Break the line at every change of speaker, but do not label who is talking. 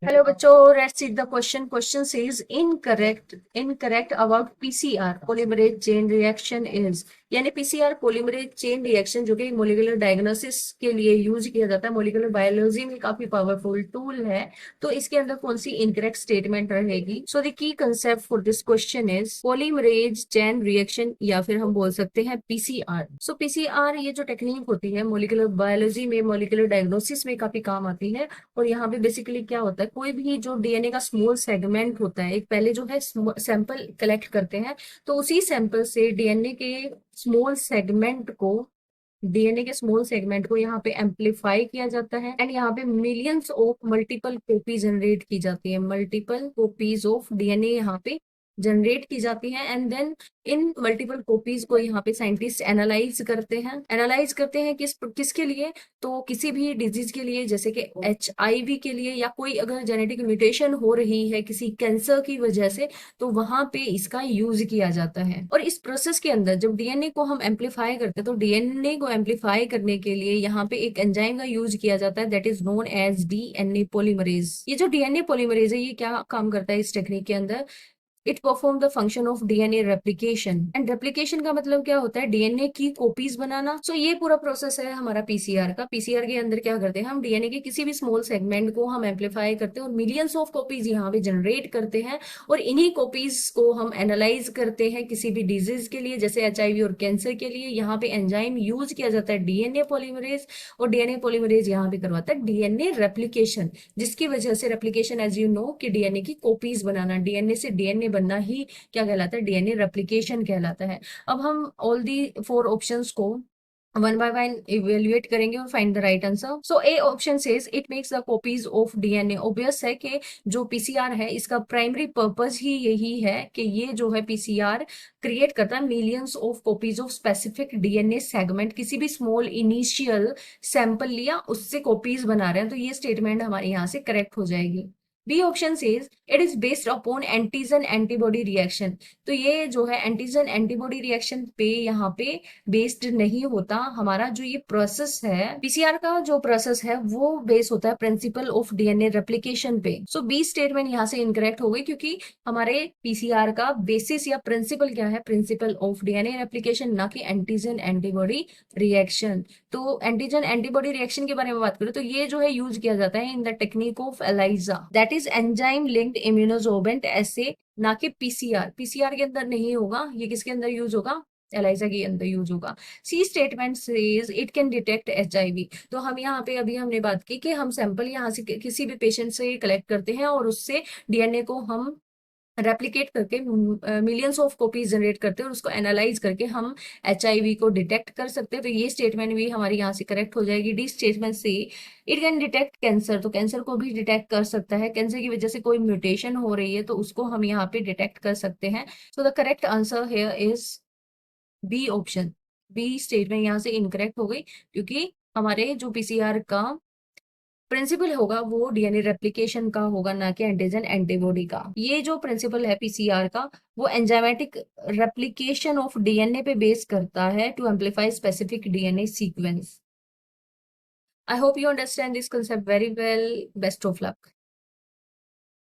Hello बच्चों, let's see the question. Question says incorrect about PCR polymerase chain reaction is, यानी PCR polymerase chain reaction जो कि molecular diagnosis के लिए use किया जाता है, मोलिकुलर बायोलॉजी में काफी पावरफुल टूल है। तो इसके अंदर कौन सी इनकरेक्ट स्टेटमेंट रहेगी? So the key concept for this question is polymerase chain reaction, या फिर हम बोल सकते हैं पीसीआर। सो पीसीआर ये जो टेक्निक होती है मोलिकुलर बायोलॉजी में, मोलिकुलर डायग्नोसिस में काफी काम आती है। और यहाँ पे बेसिकली क्या होता है, कोई भी जो डीएनए का स्मॉल सेगमेंट होता है, एक पहले जो है सैंपल कलेक्ट करते हैं, तो उसी सैंपल से डीएनए के स्मॉल सेगमेंट को यहाँ पे एम्पलीफाई किया जाता है, एंड यहाँ पे millions of multiple copy generate की जाती है। मल्टीपल कॉपीज ऑफ डीएनए यहाँ पे जनरेट की जाती है, and then in multiple copies को यहाँ पे साइंटिस्ट एनालाइज करते हैं किसके लिए? तो किसी भी डिजीज के लिए, जैसे कि एचआईवी के लिए, या कोई अगर जेनेटिक म्यूटेशन हो रही है किसी कैंसर की वजह से, तो वहां पे इसका यूज किया जाता है। और इस प्रोसेस के अंदर जब डीएनए को हम एम्पलीफाई करते हैं, तो डीएनए को एम्पलीफाई करने के लिए यहाँ पे एक एंजाइम का यूज किया जाता है, that is known as DNA polymerase. ये जो डीएनए पॉलीमरेज है, ये क्या काम करता है इस टेक्निक के अंदर? It perform the function of DNA replication, and replication का मतलब क्या होता है? डीएनए की कॉपीज बनाना। सो ये पूरा प्रोसेस है हमारा पीसीआर का। पीसीआर के अंदर क्या करते हैं, हम डीएनए के किसी भी स्मॉल सेगमेंट को हम एम्पलीफाई करते हैं और मिलियंस ऑफ कॉपीज यहाँ पे जनरेट करते हैं, और इन्हीं कॉपीज को हम एनालाइज करते हैं किसी भी डिजीज के लिए, जैसे एचआईवी और कैंसर के लिए। यहाँ पे एंजाइम यूज किया जाता है डीएनए पॉलीमरेज, और डीएनए पॉलीमरेज यहाँ पे करवाता है डीएनए रेप्लिकेशन, जिसकी वजह से रेप्लिकेशन, एज यू नो, कि डीएनए की कॉपीज बनाना, डीएनए से डीएनए बनना ही क्या कहलाता है? डीएनए रेप्लिकेशन कहलाता है। अब हम ऑल दी फोर ऑप्शंस को वन बाय वन इवेल्युएट करेंगे और find the right answer. So A option says it makes the copies of DNA. Obvious है कि जो पीसीआर है इसका प्राइमरी पर्पस ही यही है कि ये जो है पीसीआर क्रिएट करता है millions of copies of specific DNA segment. किसी भी स्मॉल इनिशियल सैंपल लिया, उससे कॉपीज बना रहे हैं, तो ये स्टेटमेंट हमारे यहाँ से करेक्ट हो जाएगी। B option says it is based upon antigen antibody reaction. तो ये जो है एंटीजन एंटीबॉडी रिएक्शन पे यहाँ पे बेस्ड नहीं होता। हमारा जो ये प्रोसेस है पीसीआर का, जो प्रोसेस है वो बेस होता है प्रिंसिपल ऑफ डीएनए रेप्लिकेशन पे। सो बी स्टेटमेंट यहाँ से इनकरेक्ट हो गई, क्योंकि हमारे पीसीआर का बेसिस या प्रिंसिपल क्या है? प्रिंसिपल ऑफ डीएनए रेप्लिकेशन, ना कि एंटीजन एंटीबॉडी रिएक्शन। तो एंटीजन एंटीबॉडी रिएक्शन के बारे में बात करें तो ये जो है यूज किया जाता है in the technique of ELISA, that is enzyme linked immunosorbent ऐसे, ना कि पीसीआर। पीसीआर के अंदर नहीं होगा, ये किसके अंदर यूज होगा? एलाइजा के अंदर यूज होगा। C statement says it can detect HIV. तो हम यहाँ पे अभी हमने बात की कि हम सैंपल यहाँ से किसी भी पेशेंट से कलेक्ट करते हैं और उससे डीएनए को हम रेप्लिकेट करके मिलियंस ऑफ कॉपीज जनरेट करते हैं, और उसको एनालाइज करके हम एचआईवी को डिटेक्ट कर सकते हैं। तो ये स्टेटमेंट भी हमारी यहाँ से करेक्ट हो जाएगी। डी स्टेटमेंट से इट कैन डिटेक्ट कैंसर। तो कैंसर को भी डिटेक्ट कर सकता है, कैंसर की वजह से कोई म्यूटेशन हो रही है तो उसको हम यहाँ पे डिटेक्ट कर सकते हैं। So the correct answer here is B option. B statement यहाँ से इनकरेक्ट हो गई, क्योंकि हमारे जो पीसीआर का प्रिंसिपल होगा वो डीएनए रेप्लिकेशन का होगा, ना कि एंटीजन एंटीबॉडी का। ये जो प्रिंसिपल है पीसीआर का, वो एंजाइमेटिक रेप्लिकेशन ऑफ डीएनए पे बेस करता है to amplify specific DNA sequence. I hope you understand this concept very well. Best of luck.